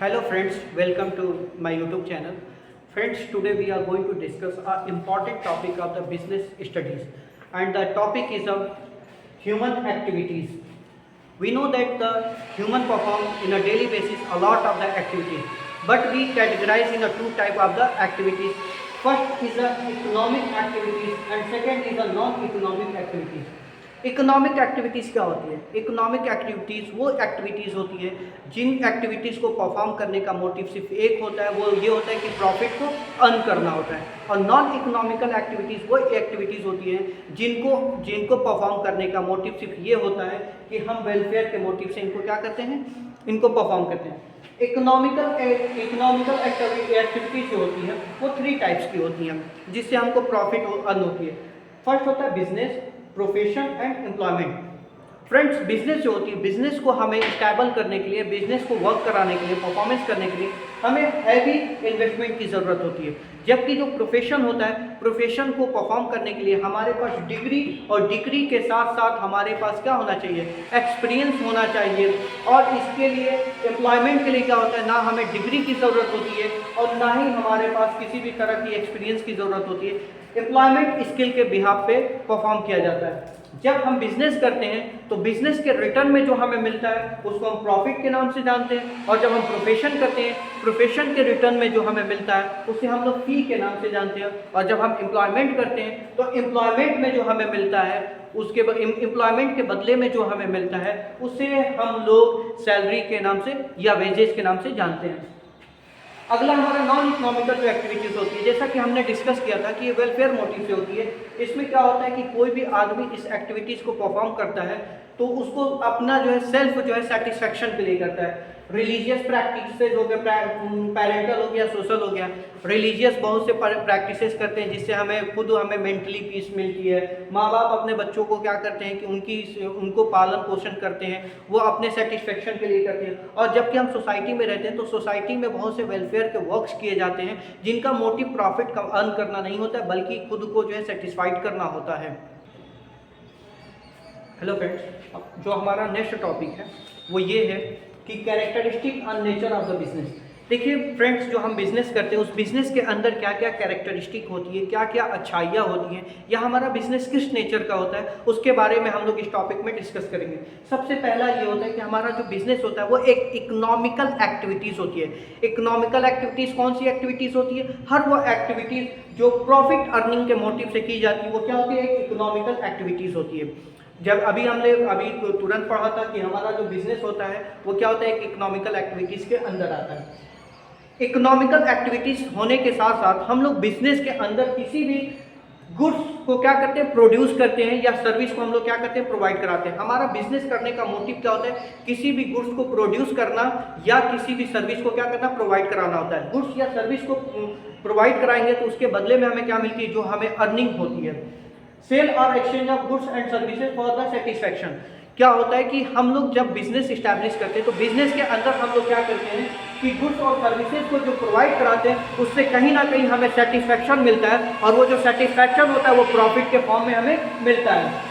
Hello friends, welcome to my YouTube channel. Friends, today we are going to discuss an important topic of the business studies, and the topic is of human activities. We know that the human perform in a daily basis a lot of the activities, but we categorize in a two type of the activities. First is the economic activities and second is the non-economic activities. Economic activities क्या होती है? Economic activities वो activities होती है जिन activities को perform करने का motive सिर्फ एक होता है, वो ये होता है कि प्रॉफिट को अर्न करना होता है। और नॉन इकोनॉमिकल एक्टिविटीज़ वो एक्टिविटीज़ होती हैं जिनको परफॉर्म करने का मोटिव सिर्फ ये होता है कि हम वेलफेयर के मोटिव से इनको क्या करते हैं, इनको परफॉर्म करते हैं। इकोनॉमिकल एक्टिविटीज़ जो होती है वो थ्री टाइप्स की होती हैं जिससे हमको प्रॉफिट अर्न होती है। फर्स्ट होता है business, profession and employment. Friends, business जो होती है, बिजनेस को हमें स्टेबल करने के लिए, बिजनेस को वर्क कराने के लिए, परफॉर्मेंस करने के लिए हमें हैवी इन्वेस्टमेंट की ज़रूरत होती है। जबकि जो प्रोफेशन होता है, प्रोफेशन को परफॉर्म करने के लिए हमारे पास डिग्री और डिग्री के साथ साथ हमारे पास क्या होना चाहिए, एक्सपीरियंस होना चाहिए। और इसके लिए एम्प्लॉयमेंट के लिए क्या होता है, ना हमें डिग्री की ज़रूरत होती है और ना ही हमारे पास किसी भी तरह की एक्सपीरियंस की ज़रूरत होती है। एम्प्लॉयमेंट स्किल के बिहाफ पे परफॉर्म किया जाता है। जब हम बिजनेस करते हैं तो बिजनेस के रिटर्न में जो हमें मिलता है उसको हम प्रॉफिट के नाम से जानते हैं, और जब हम प्रोफेशन करते हैं, प्रोफेशन के रिटर्न में जो हमें मिलता है उसे हम लोग फी के नाम से जानते हैं। और जब हम एम्प्लॉयमेंट करते हैं तो एम्प्लॉयमेंट में जो हमें मिलता है उसके एम्प्लॉयमेंट के बदले में जो हमें मिलता है उसे हम लोग सैलरी के नाम से या वेजेस के नाम से जानते हैं। अगला हमारा नॉन इकोनॉमिकल जो एक्टिविटीज़ होती है, जैसा कि हमने डिस्कस किया था कि ये वेलफेयर मोटिव से होती है। इसमें क्या होता है कि कोई भी आदमी इस एक्टिविटीज़ को परफॉर्म करता है तो उसको अपना जो है सेल्फ जो है सेटिस्फेक्शन के लिए करता है। रिलीजियस प्रैक्टिसेस हो गया, पैरेंटल हो गया, सोशल हो गया। रिलीजियस बहुत से प्रैक्टिसेस करते हैं जिससे हमें मेंटली पीस मिलती है। माँ बाप अपने बच्चों को क्या करते हैं कि उनको पालन पोषण करते हैं, वो अपने सेटिस्फेक्शन के लिए करते हैं। और जबकि हम सोसाइटी में रहते हैं तो सोसाइटी में बहुत से वेलफेयर के वर्क्स किए जाते हैं जिनका मोटिव प्रॉफिट का अर्न करना नहीं होता है बल्कि खुद को जो है सेटिस्फाइड करना होता है। हेलो फ्रेंड्स, जो हमारा नेक्स्ट टॉपिक है वो ये है कि characteristic and nature of the business. देखिए फ्रेंड्स, जो हम बिजनेस करते हैं उस बिजनेस के अंदर क्या क्या कैरेक्टरिस्टिक होती है, क्या क्या अच्छाइयाँ होती हैं, या हमारा बिजनेस किस नेचर का होता है, उसके बारे में हम लोग इस टॉपिक में डिस्कस करेंगे। सबसे पहला ये होता है कि हमारा जो बिजनेस होता है वो एक इकोनॉमिकल एक्टिविटीज़ होती है। इकोनॉमिकल एक्टिविटीज़ कौन सी एक्टिविटीज़ होती है? हर वो एक्टिविटीज़ जो प्रॉफिट अर्निंग के मोटिव से की जाती है वो क्या होती है, एक इकोनॉमिकल एक्टिविटीज़ होती है। जब हमने तुरंत पढ़ा था कि हमारा जो बिजनेस होता है वो क्या होता है, एक इकोनॉमिकल एक्टिविटीज़ के अंदर आता है। इकोनॉमिकल एक्टिविटीज़ होने के साथ साथ हम लोग बिजनेस के अंदर किसी भी गुड्स को क्या करते हैं, प्रोड्यूस करते हैं, या सर्विस को हम लोग क्या करते हैं, प्रोवाइड कराते हैं। हमारा बिजनेस करने का मोटिव क्या होता है, किसी भी गुड्स को प्रोड्यूस करना या किसी भी सर्विस को क्या करना, प्रोवाइड कराना होता है। गुड्स या सर्विस को प्रोवाइड कराएंगे तो उसके बदले में हमें क्या मिलती है, जो हमें अर्निंग होती है। सेल और exchange of goods and services for the satisfaction. क्या होता है कि हम लोग जब बिजनेस इस्टेब्लिश करते हैं तो बिजनेस के अंदर हम लोग क्या करते हैं कि गुड्स और सर्विसेज को जो प्रोवाइड कराते हैं उससे कहीं ना कहीं हमें सेटिस्फैक्शन मिलता है, और वो जो सेटिस्फैक्शन होता है वो प्रॉफिट के फॉर्म में हमें मिलता है।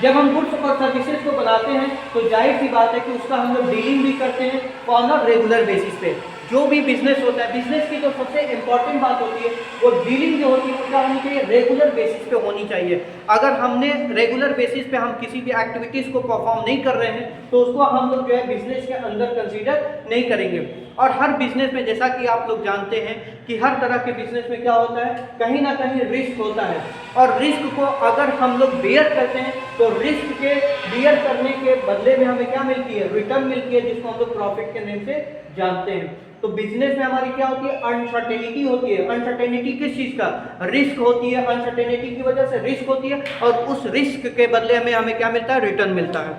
जब हम गुड्स और सर्विसेज को बनाते हैं तो जाहिर सी बात है कि उसका हम लोग डीलिंग भी करते हैं ऑन अ रेगुलर बेसिस पे। जो भी बिजनेस होता है, बिजनेस की जो सबसे इंपॉर्टेंट बात होती है वो डीलिंग जो होती है वो क्या होनी चाहिए, रेगुलर बेसिस पे होनी चाहिए। अगर हमने रेगुलर बेसिस पे हम किसी भी एक्टिविटीज़ को परफॉर्म नहीं कर रहे हैं तो उसको हम लोग जो है बिजनेस के अंदर कंसीडर नहीं करेंगे। और हर बिजनेस में, जैसा कि आप लोग जानते हैं कि हर तरह के बिजनेस में क्या होता है, कहीं ना कहीं रिस्क होता है, और रिस्क को अगर हम लोग बेयर करते हैं तो रिस्क के बेयर करने के बदले में हमें क्या मिलती है, रिटर्न मिलती है, जिसको हम लोग प्रॉफिट के नेम से जानते हैं। तो बिजनेस में हमारी क्या होती है, अनसर्टेनिटी होती है। अनसर्टेनिटी किस चीज़ का, रिस्क होती है। अनसर्टेनिटी की वजह से रिस्क होती है और उस रिस्क के बदले हमें क्या मिलता है, रिटर्न मिलता है।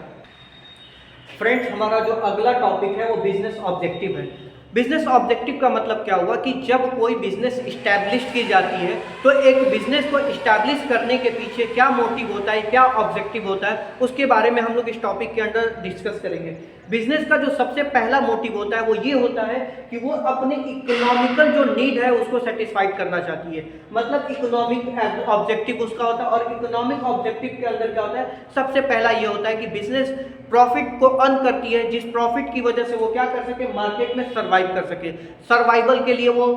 फ्रेंड्स, हमारा जो अगला टॉपिक है वो बिजनेस ऑब्जेक्टिव है। बिजनेस ऑब्जेक्टिव का मतलब क्या हुआ कि जब कोई बिजनेस इस्टेब्लिश की जाती है तो एक बिजनेस को इस्टेब्लिश करने के पीछे क्या मोटिव होता है, क्या ऑब्जेक्टिव होता है, उसके बारे में हम लोग इस टॉपिक के अंदर डिस्कस करेंगे। बिजनेस का जो सबसे पहला मोटिव होता है वो ये होता है कि वो अपने इकोनॉमिकल जो नीड है उसको सेटिस्फाइड करना चाहती है। मतलब इकोनॉमिक ऑब्जेक्टिव उसका होता है, और इकोनॉमिक ऑब्जेक्टिव के अंदर क्या होता है, सबसे पहला ये होता है कि बिजनेस प्रॉफिट को अर्न करती है, जिस प्रॉफिट की वजह से वो क्या कर सके, मार्केट में सर्वाइव कर सके, सर्वाइवल के लिए वो।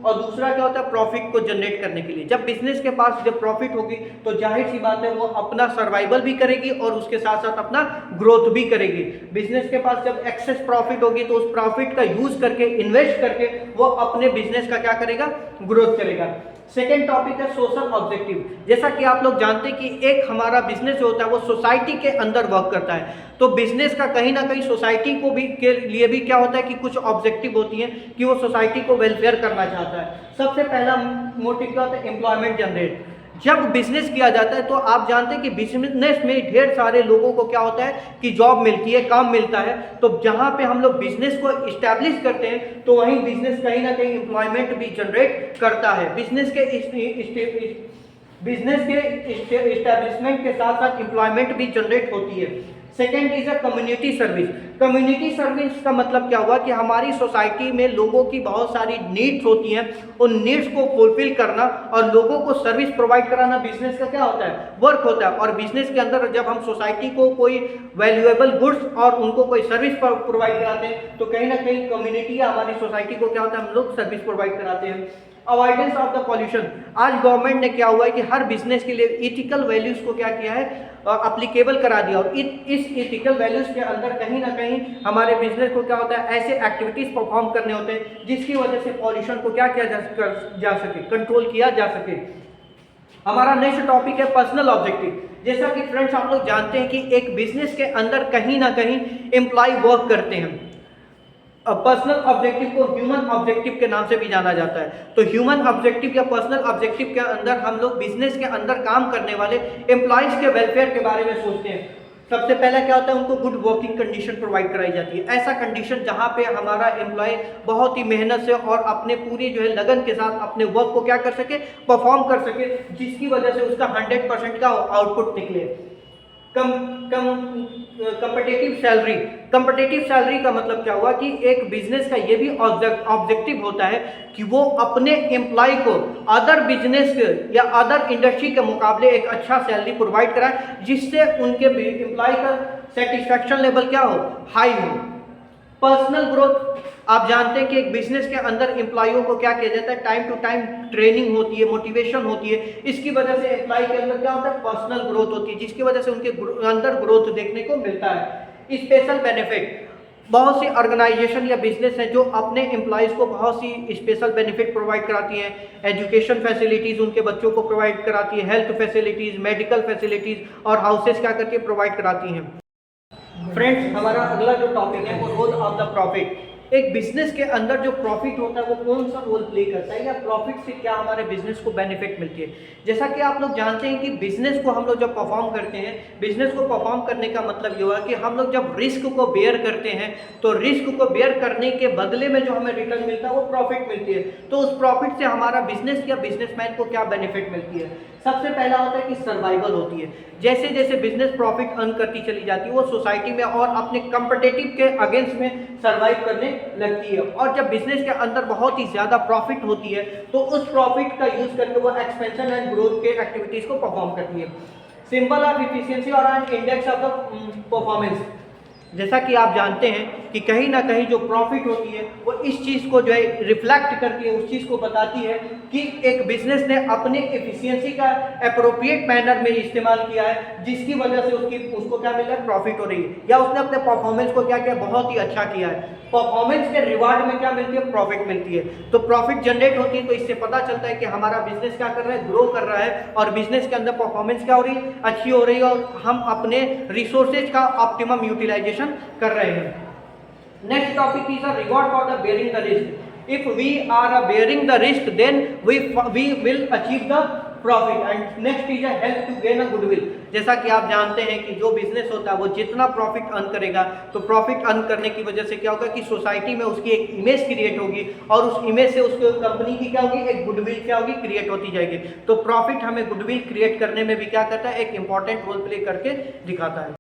और दूसरा क्या होता है, प्रॉफिट को जनरेट करने के लिए। जब बिजनेस के पास जब प्रॉफिट होगी तो जाहिर सी बात है वो अपना सर्वाइवल भी करेगी और उसके साथ साथ अपना ग्रोथ भी करेगी। बिजनेस के पास जब एक्सेस प्रॉफिट होगी तो उस प्रॉफिट का यूज करके, इन्वेस्ट करके वो अपने बिजनेस का क्या करेगा, ग्रोथ करेगा। सेकेंड टॉपिक है सोशल ऑब्जेक्टिव। जैसा कि आप लोग जानते हैं कि एक हमारा बिजनेस जो होता है वो सोसाइटी के अंदर वर्क करता है, तो बिजनेस का कहीं ना कहीं सोसाइटी को भी के लिए भी क्या होता है कि कुछ ऑब्जेक्टिव होती हैं कि वो सोसाइटी को वेलफेयर करना चाहता है। सबसे पहला मोटिव क्या होता है, एम्प्लॉयमेंट जनरेट। जब बिजनेस किया जाता है तो आप जानते हैं कि बिजनेस में ढेर सारे लोगों को क्या होता है कि जॉब मिलती है, काम मिलता है। तो जहां पे हम लोग बिजनेस को इस्टेब्लिश करते हैं तो वहीं बिजनेस कहीं ना कहीं एम्प्लॉयमेंट भी जनरेट करता है। बिजनेस के इस्टेब्लिशमेंट के साथ साथ एम्प्लॉयमेंट भी जनरेट होती है। Second is a community service. Community service का मतलब क्या हुआ कि हमारी सोसाइटी में लोगों की बहुत सारी नीड्स होती हैं, उन नीड्स को फुलफिल करना और लोगों को सर्विस प्रोवाइड कराना बिजनेस का क्या होता है, वर्क होता है। और बिजनेस के अंदर जब हम सोसाइटी को कोई वैल्यूएबल गुड्स और उनको कोई सर्विस प्रोवाइड कराते हैं तो कहीं ना कहीं कम्युनिटी या हमारी सोसाइटी को क्या होता है, हम लोग सर्विस प्रोवाइड कराते हैं। Avoidance of the pollution. आज गवर्नमेंट ने क्या हुआ है कि हर बिजनेस के लिए इथिकल वैल्यूज को क्या किया है, अप्लीकेबल करा दिया। और इस इथिकल वैल्यूज के अंदर कहीं ना कहीं हमारे बिजनेस को क्या होता है, ऐसे एक्टिविटीज परफॉर्म करने होते हैं जिसकी वजह से पॉल्यूशन को क्या किया जा सके, कंट्रोल किया जा सके। हमारा नेक्स्ट टॉपिक है पर्सनल ऑब्जेक्टिव। जैसा कि फ्रेंड्स आप लोग जानते हैं कि एक बिजनेस के अंदर कहीं ना कहीं एम्प्लॉय वर्क करते हैं। पर्सनल ऑब्जेक्टिव को ह्यूमन ऑब्जेक्टिव के नाम से भी जाना जाता है। तो ह्यूमन ऑब्जेक्टिव या पर्सनल ऑब्जेक्टिव के अंदर हम लोग बिजनेस के अंदर काम करने वाले एम्प्लॉयज के वेलफेयर के बारे में सोचते हैं। सबसे पहला क्या होता है, उनको गुड वर्किंग कंडीशन प्रोवाइड कराई जाती है। ऐसा कंडीशन जहां पे हमारा एम्प्लॉय बहुत ही मेहनत से और अपने पूरी जो है लगन के साथ अपने वर्क को क्या कर सके, परफॉर्म कर सके, जिसकी वजह से उसका 100% का आउटपुट निकले। Competitive salary. कंपटीटिव सैलरी का मतलब क्या हुआ कि एक बिजनेस का ये भी ऑब्जेक्टिव होता है कि वो अपने एम्प्लॉय को अदर बिजनेस या अदर इंडस्ट्री के मुकाबले एक अच्छा सैलरी प्रोवाइड कराए, जिससे उनके एम्प्लॉय का सेटिस्फैक्शन लेवल क्या हो, हाई हो। Personal growth. आप जानते हैं कि एक बिजनेस के अंदर एम्प्लॉयों को क्या किया जाता है, टाइम टू टाइम ट्रेनिंग होती है, मोटिवेशन होती है। इसकी वजह से एम्प्लॉय के अंदर क्या होता है, पर्सनल ग्रोथ होती है, जिसकी वजह से उनके अंदर ग्रोथ देखने को मिलता है। Special benefit. बहुत सी ऑर्गेनाइजेशन या बिजनेस है जो अपने एम्प्लॉयज़ को बहुत सी स्पेशल बेनिफिट प्रोवाइड कराती हैं। एजुकेशन फैसिलिटीज़ उनके बच्चों को प्रोवाइड कराती है, हेल्थ फैसिलिटीज़, मेडिकल फैसिलिटीज़ और हाउसेस क्या करके प्रोवाइड कराती हैं। फ्रेंड्स, हमारा अगला जो टॉपिक है वो रोल ऑफ द प्रॉफिट। एक बिजनेस के अंदर जो प्रॉफिट होता है वो कौन सा रोल प्ले करता है, या प्रॉफिट से क्या हमारे बिजनेस को बेनिफिट मिलती है। जैसा कि आप लोग जानते हैं कि बिजनेस को हम लोग जब परफॉर्म करते हैं, बिजनेस को परफॉर्म करने का मतलब ये हुआ कि हम लोग जब रिस्क को बेयर करते हैं तो रिस्क को बेयर करने के बदले में जो हमें रिटर्न मिलता है वो प्रॉफिट मिलती है। तो उस प्रॉफिट से हमारा बिजनेस या बिजनेसमैन को क्या बेनिफिट मिलती है। सबसे पहला होता है कि सर्वाइवल होती है। जैसे जैसे बिजनेस प्रॉफिट अर्न करती चली जाती है वो सोसाइटी में और अपने कंपटीटिव के अगेंस्ट में सर्वाइव करने लगती है। और जब बिजनेस के अंदर बहुत ही ज्यादा प्रॉफिट होती है तो उस प्रॉफिट का यूज करके वो एक्सपेंशन एंड ग्रोथ के एक्टिविटीज को परफॉर्म करती है। सिंबल ऑफ इफिशियंसी और an index of the performance. जैसा कि आप जानते हैं कि कहीं ना कहीं जो प्रॉफिट होती है वो इस चीज़ को जो है रिफ्लेक्ट करती है, उस चीज़ को बताती है कि एक बिजनेस ने अपने एफिशिएंसी का एप्रोप्रिएट मैनर में इस्तेमाल किया है, जिसकी वजह से उसको क्या मिला है, प्रॉफिट हो रही है, या उसने अपने परफॉर्मेंस को क्या किया, बहुत ही अच्छा किया है। परफॉर्मेंस के रिवार्ड में क्या मिलती है, प्रॉफिट मिलती है। तो प्रॉफिट जनरेट होती है तो इससे पता चलता है कि हमारा बिजनेस क्या कर रहा है, ग्रो कर रहा है, और बिजनेस के अंदर परफॉर्मेंस क्या हो रही है, अच्छी हो रही है, और हम अपने रिसोर्सेज का ऑप्टिमम यूटिलाइजेशन कर रहे हैं। Next topic is a reward for the bearing the risk. If we are bearing the risk then we will achieve the profit. And next is help to gain a goodwill. जैसा कि आप जानते हैं कि जो बिजनेस होता है वो जितना प्रॉफिट अर्न करेगा तो प्रॉफिट अर्न करने की वजह से क्या होगा कि सोसाइटी में उसकी एक इमेज क्रिएट होगी, और उस इमेज से उसको कंपनी की क्या होगी, एक गुडविल क्या होगी, क्रिएट होती जाएगी। तो प्रॉफिट हमें गुडविल क्रिएट करने में भी क्या करता है, एक इंपॉर्टेंट रोल प्ले करके दिखाता है।